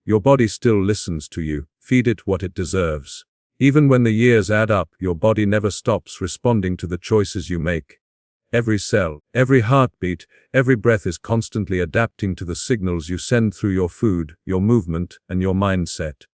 your body still listens to you. Feed it what it deserves. Even when the years add up, your body never stops responding to the choices you make. Every cell, every heartbeat, every breath is constantly adapting to the signals you send through your food, your movement, and your mindset.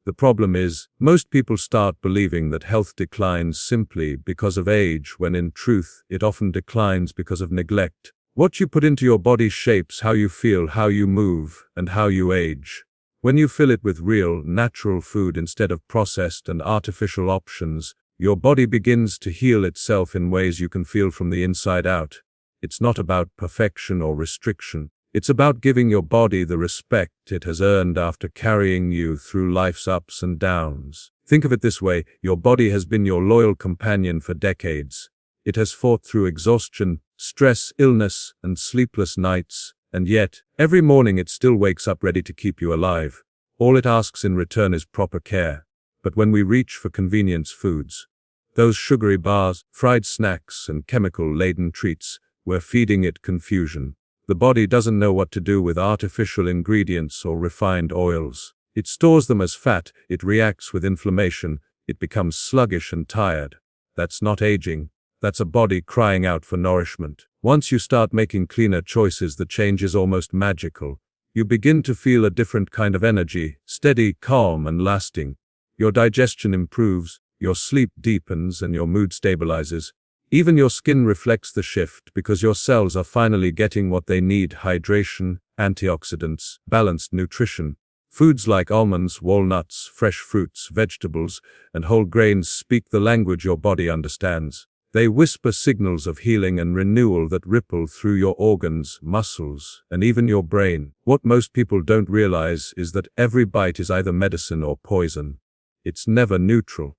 The problem is, most people start believing that health declines simply because of age, when in truth, it often declines because of neglect. What you put into your body shapes how you feel, how you move, and how you age. When you fill it with real, natural food instead of processed and artificial options, your body begins to heal itself in ways you can feel from the inside out. It's not about perfection or restriction. It's about giving your body the respect it has earned after carrying you through life's ups and downs. Think of it this way: your body has been your loyal companion for decades. It has fought through exhaustion, stress, illness, and sleepless nights, and yet, every morning it still wakes up ready to keep you alive. All it asks in return is proper care. But when we reach for convenience foods, those sugary bars, fried snacks, and chemical-laden treats, we're feeding it confusion. The body doesn't know what to do with artificial ingredients or refined oils. It stores them as fat, it reacts with inflammation, it becomes sluggish and tired. That's not aging. That's a body crying out for nourishment. Once you start making cleaner choices, the change is almost magical. You begin to feel a different kind of energy, steady, calm, and lasting. Your digestion improves, your sleep deepens, and your mood stabilizes. Even your skin reflects the shift because your cells are finally getting what they need: hydration, antioxidants, balanced nutrition. Foods like almonds, walnuts, fresh fruits, vegetables, and whole grains speak the language your body understands. They whisper signals of healing and renewal that ripple through your organs, muscles, and even your brain. What most people don't realize is that every bite is either medicine or poison. It's never neutral.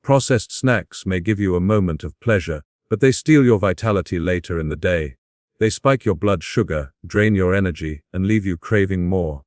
Processed snacks may give you a moment of pleasure, but they steal your vitality later in the day. They spike your blood sugar, drain your energy, and leave you craving more.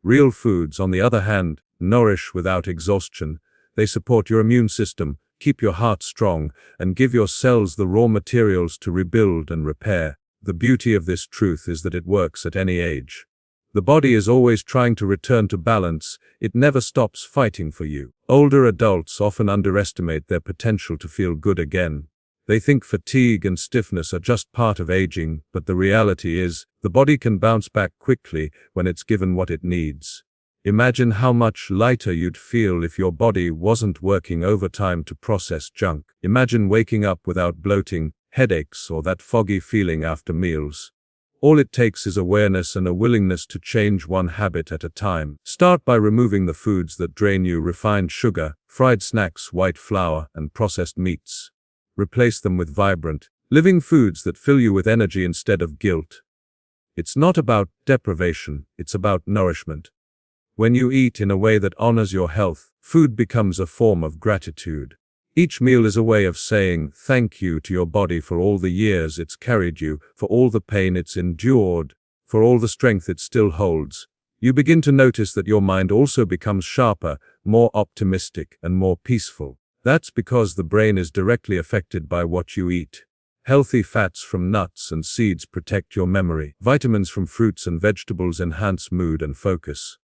Real foods, on the other hand, nourish without exhaustion. They support your immune system, keep your heart strong, and give your cells the raw materials to rebuild and repair. The beauty of this truth is that it works at any age. The body is always trying to return to balance. It never stops fighting for you. Older adults often underestimate their potential to feel good again. They think fatigue and stiffness are just part of aging, but the reality is, the body can bounce back quickly when it's given what it needs. Imagine how much lighter you'd feel if your body wasn't working overtime to process junk. Imagine waking up without bloating, headaches, or that foggy feeling after meals. All it takes is awareness and a willingness to change one habit at a time. Start by removing the foods that drain you: refined sugar, fried snacks, white flour, and processed meats. Replace them with vibrant, living foods that fill you with energy instead of guilt. It's not about deprivation, it's about nourishment. When you eat in a way that honors your health, food becomes a form of gratitude. Each meal is a way of saying thank you to your body for all the years it's carried you, for all the pain it's endured, for all the strength it still holds. You begin to notice that your mind also becomes sharper, more optimistic, and more peaceful. That's because the brain is directly affected by what you eat. Healthy fats from nuts and seeds protect your memory. Vitamins from fruits and vegetables enhance mood and focus.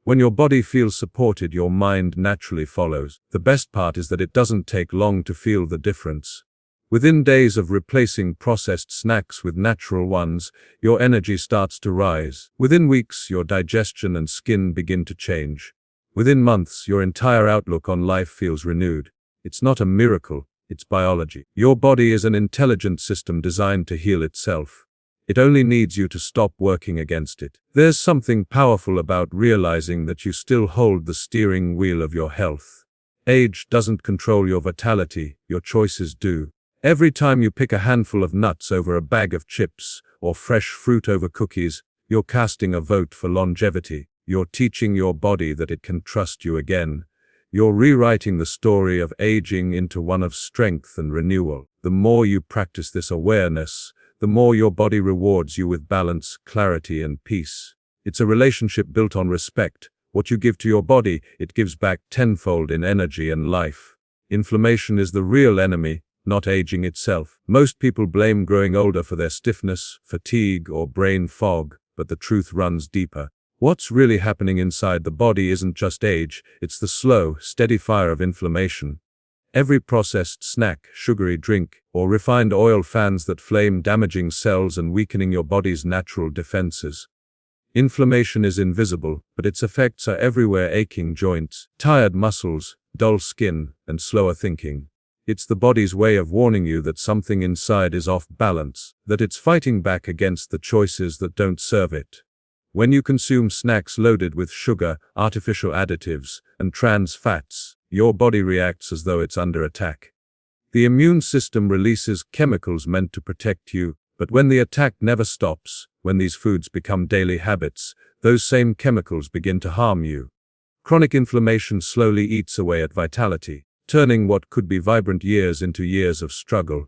When your body feels supported, your mind naturally follows. The best part is that it doesn't take long to feel the difference. Within days of replacing processed snacks with natural ones, your energy starts to rise. Within weeks, your digestion and skin begin to change. Within months, your entire outlook on life feels renewed. It's not a miracle, it's biology. Your body is an intelligent system designed to heal itself. It only needs you to stop working against it. There's something powerful about realizing that you still hold the steering wheel of your health. Age doesn't control your vitality, your choices do. Every time you pick a handful of nuts over a bag of chips, or fresh fruit over cookies, you're casting a vote for longevity. You're teaching your body that it can trust you again. You're rewriting the story of aging into one of strength and renewal. The more you practice this awareness, the more your body rewards you with balance, clarity, and peace. It's a relationship built on respect. What you give to your body, it gives back tenfold in energy and life. Inflammation is the real enemy, not aging itself. Most people blame growing older for their stiffness, fatigue, or brain fog, but the truth runs deeper. What's really happening inside the body isn't just age, it's the slow, steady fire of inflammation. Every processed snack, sugary drink, or refined oil fans that flame, damaging cells and weakening your body's natural defenses. Inflammation is invisible, but its effects are everywhere: aching joints, tired muscles, dull skin, and slower thinking. It's the body's way of warning you that something inside is off balance, that it's fighting back against the choices that don't serve it. When you consume snacks loaded with sugar, artificial additives, and trans fats, your body reacts as though it's under attack. The immune system releases chemicals meant to protect you, but when the attack never stops, when these foods become daily habits, those same chemicals begin to harm you. Chronic inflammation slowly eats away at vitality, turning what could be vibrant years into years of struggle.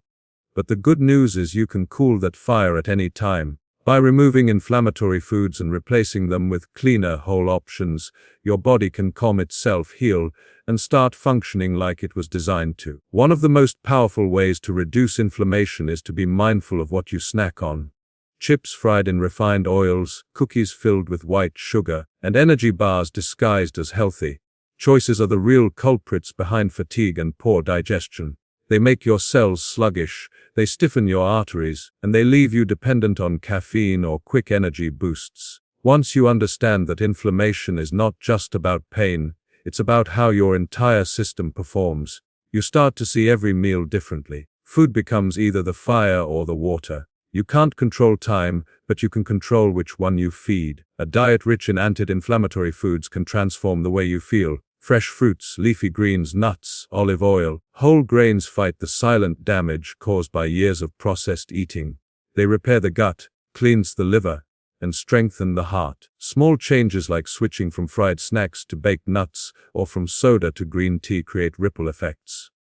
But the good news is you can cool that fire at any time. By removing inflammatory foods and replacing them with cleaner, whole options, your body can calm itself, heal, and start functioning like it was designed to. One of the most powerful ways to reduce inflammation is to be mindful of what you snack on. Chips fried in refined oils, cookies filled with white sugar, and energy bars disguised as healthy. Choices are the real culprits behind fatigue and poor digestion. They make your cells sluggish, they stiffen your arteries, and they leave you dependent on caffeine or quick energy boosts. Once you understand that inflammation is not just about pain, it's about how your entire system performs, you start to see every meal differently. Food becomes either the fire or the water. You can't control time, but you can control which one you feed. A diet rich in anti-inflammatory foods can transform the way you feel. Fresh fruits, leafy greens, nuts, olive oil, whole grains fight the silent damage caused by years of processed eating. They repair the gut, cleanse the liver, and strengthen the heart. Small changes like switching from fried snacks to baked nuts or from soda to green tea create ripple effects.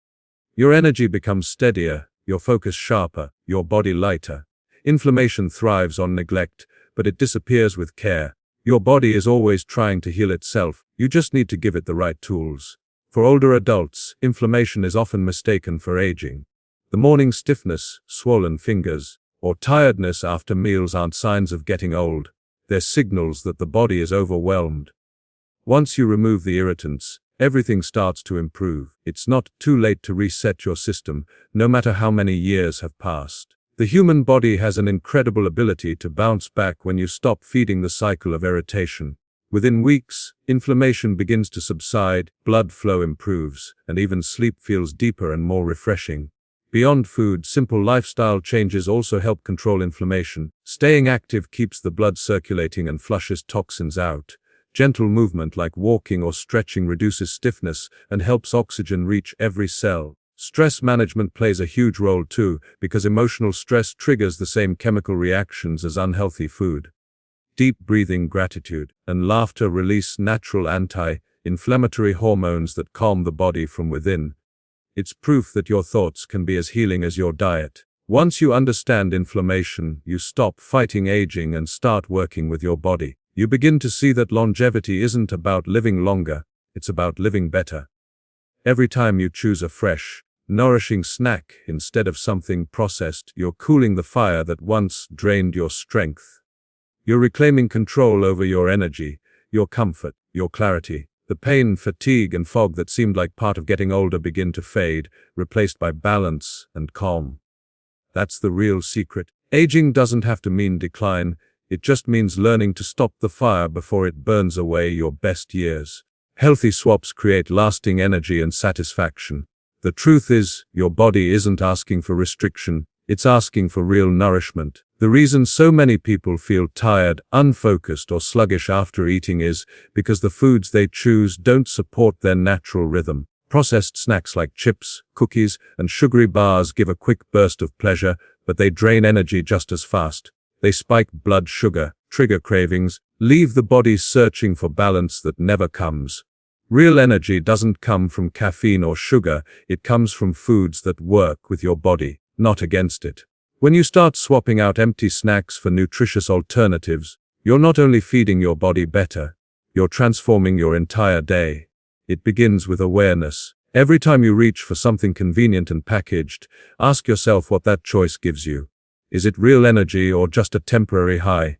Your energy becomes steadier, your focus sharper, your body lighter. Inflammation thrives on neglect, but it disappears with care. Your body is always trying to heal itself, you just need to give it the right tools. For older adults, inflammation is often mistaken for aging. The morning stiffness, swollen fingers, or tiredness after meals aren't signs of getting old. They're signals that the body is overwhelmed. Once you remove the irritants, everything starts to improve. It's not too late to reset your system, no matter how many years have passed. The human body has an incredible ability to bounce back when you stop feeding the cycle of irritation. Within weeks, inflammation begins to subside, blood flow improves, and even sleep feels deeper and more refreshing. Beyond food, simple lifestyle changes also help control inflammation. Staying active keeps the blood circulating and flushes toxins out. Gentle movement like walking or stretching reduces stiffness and helps oxygen reach every cell. Stress management plays a huge role too, because emotional stress triggers the same chemical reactions as unhealthy food. Deep breathing, gratitude, and laughter release natural anti-inflammatory hormones that calm the body from within. It's proof that your thoughts can be as healing as your diet. Once you understand inflammation, you stop fighting aging and start working with your body. You begin to see that longevity isn't about living longer, it's about living better. Every time you choose a fresh, nourishing snack instead of something processed, you're cooling the fire that once drained your strength. You're reclaiming control over your energy, your comfort, your clarity. The pain, fatigue, and fog that seemed like part of getting older begin to fade, replaced by balance and calm. That's the real secret. Aging doesn't have to mean decline, it just means learning to stop the fire before it burns away your best years. Healthy swaps create lasting energy and satisfaction. The truth is, your body isn't asking for restriction, it's asking for real nourishment. The reason so many people feel tired, unfocused, or sluggish after eating is because the foods they choose don't support their natural rhythm. Processed snacks like chips, cookies, and sugary bars give a quick burst of pleasure, but they drain energy just as fast. They spike blood sugar, trigger cravings, leave the body searching for balance that never comes. Real energy doesn't come from caffeine or sugar, it comes from foods that work with your body, not against it. When you start swapping out empty snacks for nutritious alternatives, you're not only feeding your body better, you're transforming your entire day. It begins with awareness. Every time you reach for something convenient and packaged, ask yourself what that choice gives you. Is it real energy or just a temporary high?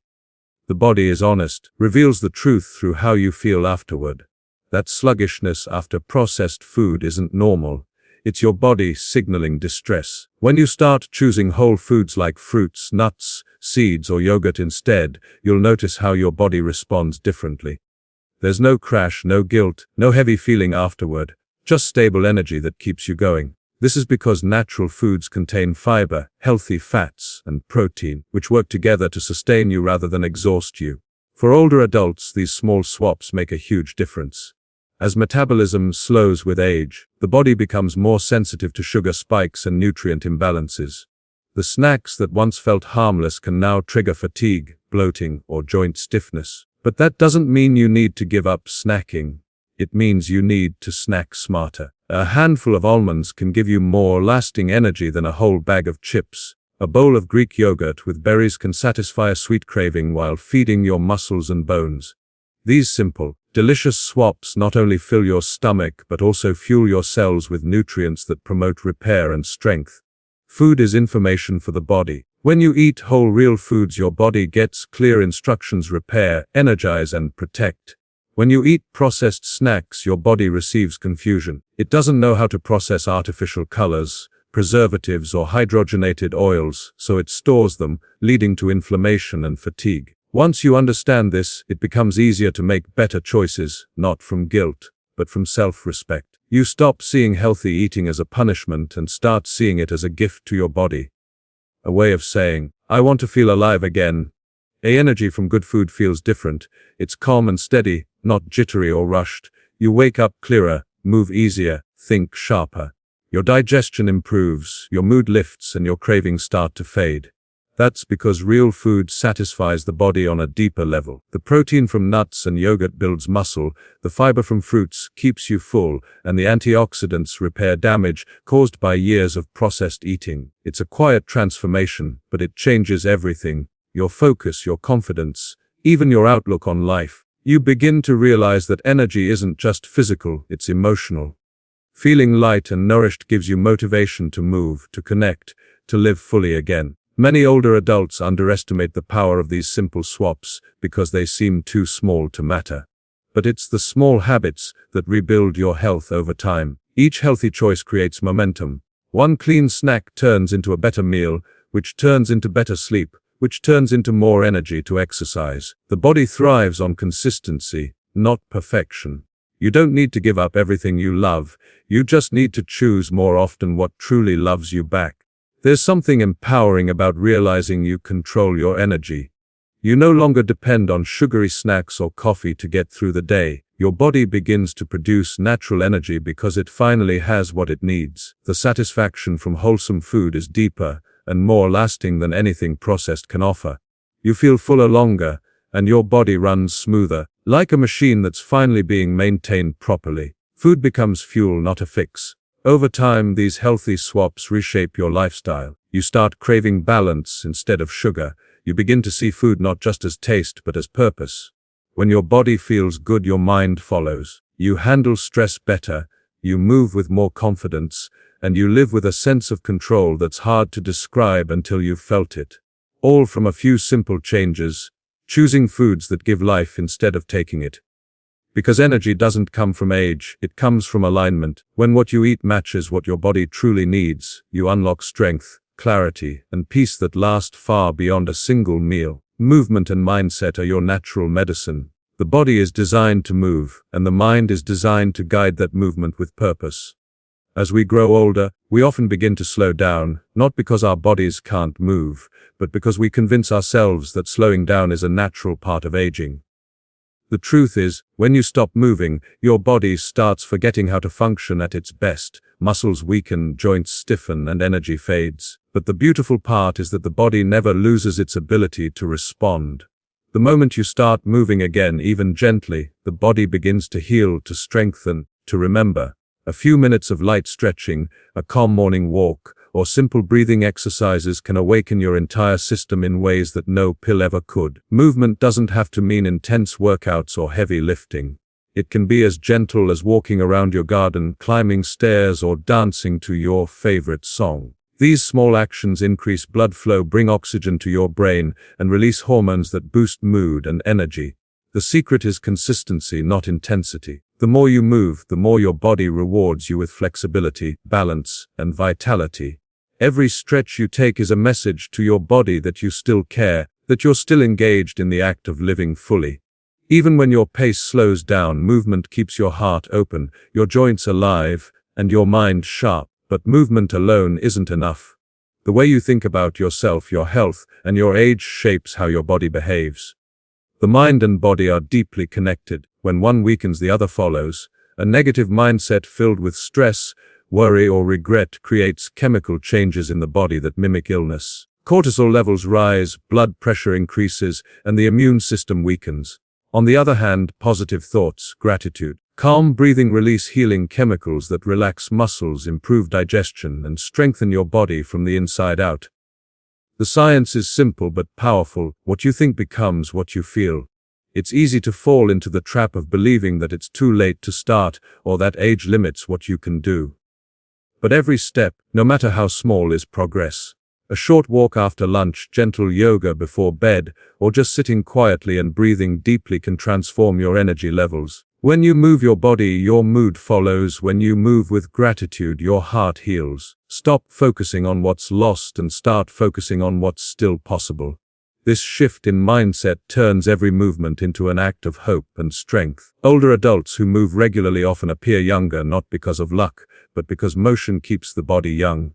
The body is honest, reveals the truth through how you feel afterward. That sluggishness after processed food isn't normal. It's your body signaling distress. When you start choosing whole foods like fruits, nuts, seeds, or yogurt instead, you'll notice how your body responds differently. There's no crash, no guilt, no heavy feeling afterward, just stable energy that keeps you going. This is because natural foods contain fiber, healthy fats, and protein, which work together to sustain you rather than exhaust you. For older adults, these small swaps make a huge difference. As metabolism slows with age, the body becomes more sensitive to sugar spikes and nutrient imbalances. The snacks that once felt harmless can now trigger fatigue, bloating, or joint stiffness. But that doesn't mean you need to give up snacking. It means you need to snack smarter. A handful of almonds can give you more lasting energy than a whole bag of chips. A bowl of Greek yogurt with berries can satisfy a sweet craving while feeding your muscles and bones. These simple, delicious swaps not only fill your stomach but also fuel your cells with nutrients that promote repair and strength. Food is information for the body. When you eat whole real foods, your body gets clear instructions: repair, energize, and protect. When you eat processed snacks, your body receives confusion. It doesn't know how to process artificial colors, preservatives, or hydrogenated oils, so it stores them, leading to inflammation and fatigue. Once you understand this, it becomes easier to make better choices, not from guilt, but from self-respect. You stop seeing healthy eating as a punishment and start seeing it as a gift to your body. A way of saying, I want to feel alive again. Energy from good food feels different. It's calm and steady, not jittery or rushed. You wake up clearer, move easier, think sharper. Your digestion improves, your mood lifts, and your cravings start to fade. That's because real food satisfies the body on a deeper level. The protein from nuts and yogurt builds muscle, the fiber from fruits keeps you full, and the antioxidants repair damage caused by years of processed eating. It's a quiet transformation, but it changes everything. Your focus, your confidence, even your outlook on life. You begin to realize that energy isn't just physical, it's emotional. Feeling light and nourished gives you motivation to move, to connect, to live fully again. Many older adults underestimate the power of these simple swaps because they seem too small to matter. But it's the small habits that rebuild your health over time. Each healthy choice creates momentum. One clean snack turns into a better meal, which turns into better sleep, which turns into more energy to exercise. The body thrives on consistency, not perfection. You don't need to give up everything you love. You just need to choose more often what truly loves you back. There's something empowering about realizing you control your energy. You no longer depend on sugary snacks or coffee to get through the day. Your body begins to produce natural energy because it finally has what it needs. The satisfaction from wholesome food is deeper and more lasting than anything processed can offer. You feel fuller longer, and your body runs smoother, like a machine that's finally being maintained properly. Food becomes fuel, not a fix. Over time, these healthy swaps reshape your lifestyle. You start craving balance instead of sugar. You begin to see food not just as taste but as purpose. When your body feels good, your mind follows. You handle stress better, you move with more confidence, and you live with a sense of control that's hard to describe until you've felt it. All from a few simple changes, choosing foods that give life instead of taking it. Because energy doesn't come from age, it comes from alignment. When what you eat matches what your body truly needs, you unlock strength, clarity, and peace that last far beyond a single meal. Movement and mindset are your natural medicine. The body is designed to move, and the mind is designed to guide that movement with purpose. As we grow older, we often begin to slow down, not because our bodies can't move, but because we convince ourselves that slowing down is a natural part of aging. The truth is, when you stop moving, your body starts forgetting how to function at its best. Muscles weaken, joints stiffen, and energy fades. But the beautiful part is that the body never loses its ability to respond. The moment you start moving again, even gently, the body begins to heal, to strengthen, to remember. A few minutes of light stretching, a calm morning walk, or simple breathing exercises can awaken your entire system in ways that no pill ever could. Movement doesn't have to mean intense workouts or heavy lifting. It can be as gentle as walking around your garden, climbing stairs, or dancing to your favorite song. These small actions increase blood flow, bring oxygen to your brain, and release hormones that boost mood and energy. The secret is consistency, not intensity. The more you move, the more your body rewards you with flexibility, balance, and vitality. Every stretch you take is a message to your body that you still care, that you're still engaged in the act of living fully. Even when your pace slows down, movement keeps your heart open, your joints alive, and your mind sharp. But movement alone isn't enough. The way you think about yourself, your health, and your age shapes how your body behaves. The mind and body are deeply connected. When one weakens, the other follows. A negative mindset filled with stress, worry, or regret creates chemical changes in the body that mimic illness. Cortisol levels rise, blood pressure increases, and the immune system weakens. On the other hand, positive thoughts, gratitude, calm breathing release healing chemicals that relax muscles, improve digestion, and strengthen your body from the inside out. The science is simple but powerful. What you think becomes what you feel. It's easy to fall into the trap of believing that it's too late to start, or that age limits what you can do. But every step, no matter how small, is progress. A short walk after lunch, gentle yoga before bed, or just sitting quietly and breathing deeply can transform your energy levels. When you move your body, your mood follows. When you move with gratitude, your heart heals. Stop focusing on what's lost and start focusing on what's still possible. This shift in mindset turns every movement into an act of hope and strength. Older adults who move regularly often appear younger, not because of luck, but because motion keeps the body young.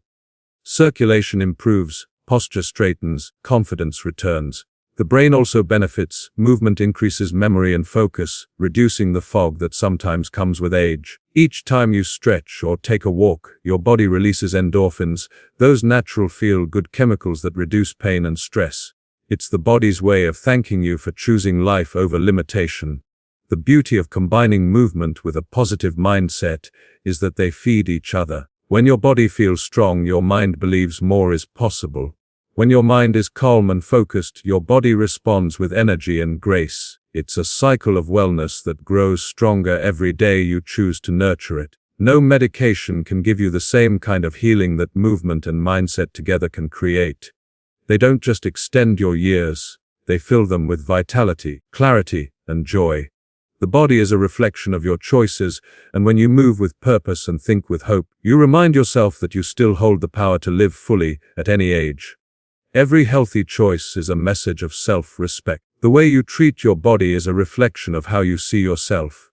Circulation improves, posture straightens, confidence returns. The brain also benefits. Movement increases memory and focus, reducing the fog that sometimes comes with age. Each time you stretch or take a walk, your body releases endorphins, those natural feel-good chemicals that reduce pain and stress. It's the body's way of thanking you for choosing life over limitation. The beauty of combining movement with a positive mindset is that they feed each other. When your body feels strong, your mind believes more is possible. When your mind is calm and focused, your body responds with energy and grace. It's a cycle of wellness that grows stronger every day you choose to nurture it. No medication can give you the same kind of healing that movement and mindset together can create. They don't just extend your years, they fill them with vitality, clarity, and joy. The body is a reflection of your choices, and when you move with purpose and think with hope, you remind yourself that you still hold the power to live fully at any age. Every healthy choice is a message of self-respect. The way you treat your body is a reflection of how you see yourself.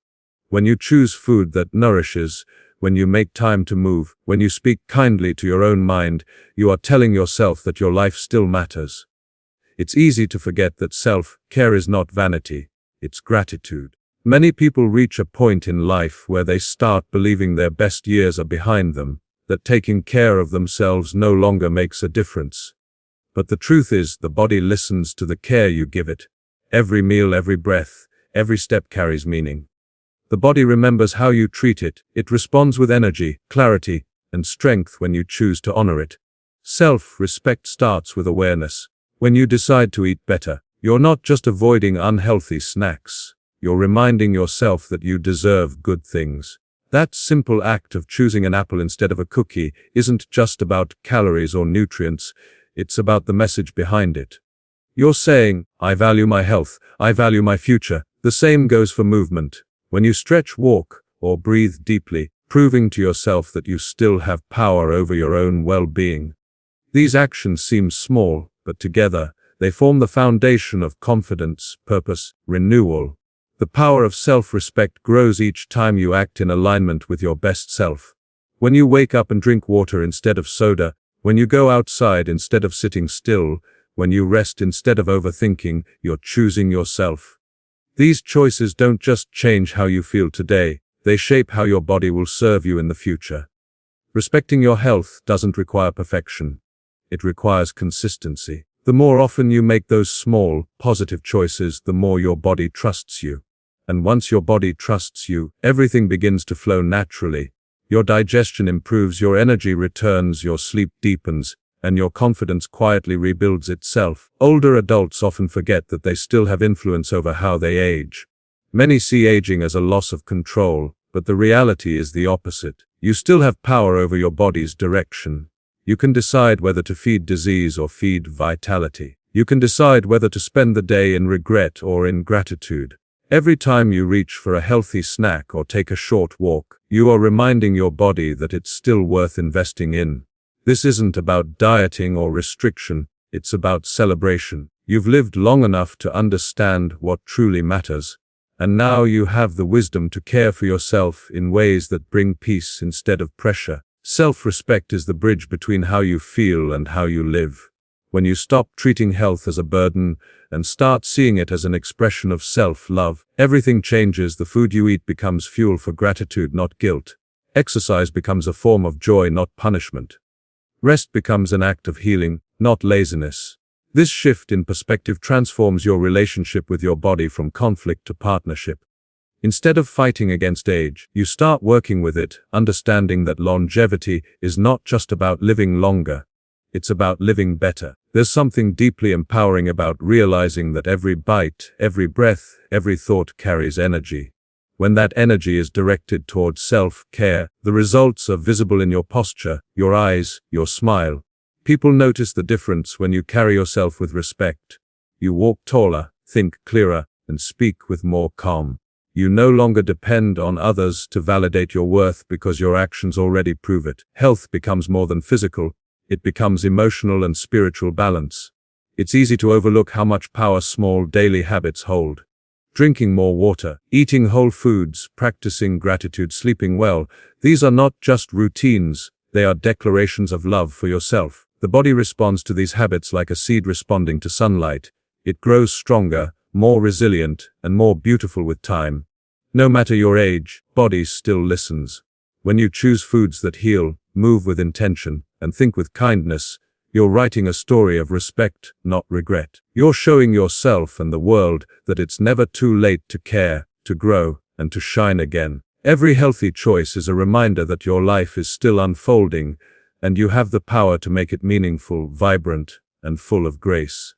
When you choose food that nourishes, when you make time to move, when you speak kindly to your own mind, you are telling yourself that your life still matters. It's easy to forget that self-care is not vanity, it's gratitude. Many people reach a point in life where they start believing their best years are behind them, that taking care of themselves no longer makes a difference. But the truth is, the body listens to the care you give it. Every meal, every breath, every step carries meaning. The body remembers how you treat it. It responds with energy, clarity, and strength when you choose to honor it. Self-respect starts with awareness. When you decide to eat better, you're not just avoiding unhealthy snacks. You're reminding yourself that you deserve good things. That simple act of choosing an apple instead of a cookie isn't just about calories or nutrients, it's about the message behind it. You're saying, I value my health, I value my future. The same goes for movement. When you stretch, walk, or breathe deeply, proving to yourself that you still have power over your own well-being. These actions seem small, but together, they form the foundation of confidence, purpose, renewal. The power of self-respect grows each time you act in alignment with your best self. When you wake up and drink water instead of soda, when you go outside instead of sitting still, when you rest instead of overthinking, you're choosing yourself. These choices don't just change how you feel today, they shape how your body will serve you in the future. Respecting your health doesn't require perfection. It requires consistency. The more often you make those small, positive choices, the more your body trusts you. And once your body trusts you, everything begins to flow naturally. Your digestion improves, your energy returns, your sleep deepens, and your confidence quietly rebuilds itself. Older adults often forget that they still have influence over how they age. Many see aging as a loss of control, but the reality is the opposite. You still have power over your body's direction. You can decide whether to feed disease or feed vitality. You can decide whether to spend the day in regret or in gratitude. Every time you reach for a healthy snack or take a short walk, you are reminding your body that it's still worth investing in. This isn't about dieting or restriction, it's about celebration. You've lived long enough to understand what truly matters, and now you have the wisdom to care for yourself in ways that bring peace instead of pressure. Self-respect is the bridge between how you feel and how you live. When you stop treating health as a burden and start seeing it as an expression of self-love, everything changes. The food you eat becomes fuel for gratitude, not guilt. Exercise becomes a form of joy, not punishment. Rest becomes an act of healing, not laziness. This shift in perspective transforms your relationship with your body from conflict to partnership. Instead of fighting against age, you start working with it, understanding that longevity is not just about living longer. It's about living better. There's something deeply empowering about realizing that every bite, every breath, every thought carries energy. When that energy is directed towards self-care, the results are visible in your posture, your eyes, your smile. People notice the difference when you carry yourself with respect. You walk taller, think clearer, and speak with more calm. You no longer depend on others to validate your worth because your actions already prove it. Health becomes more than physical. It becomes emotional and spiritual balance. It's easy to overlook how much power small daily habits hold. Drinking more water, eating whole foods, practicing gratitude, sleeping well, these are not just routines, they are declarations of love for yourself. The body responds to these habits like a seed responding to sunlight. It grows stronger, more resilient, and more beautiful with time. No matter your age, body still listens. When you choose foods that heal, move with intention, and think with kindness, you're writing a story of respect, not regret. You're showing yourself and the world that it's never too late to care, to grow, and to shine again. Every healthy choice is a reminder that your life is still unfolding, and you have the power to make it meaningful, vibrant, and full of grace.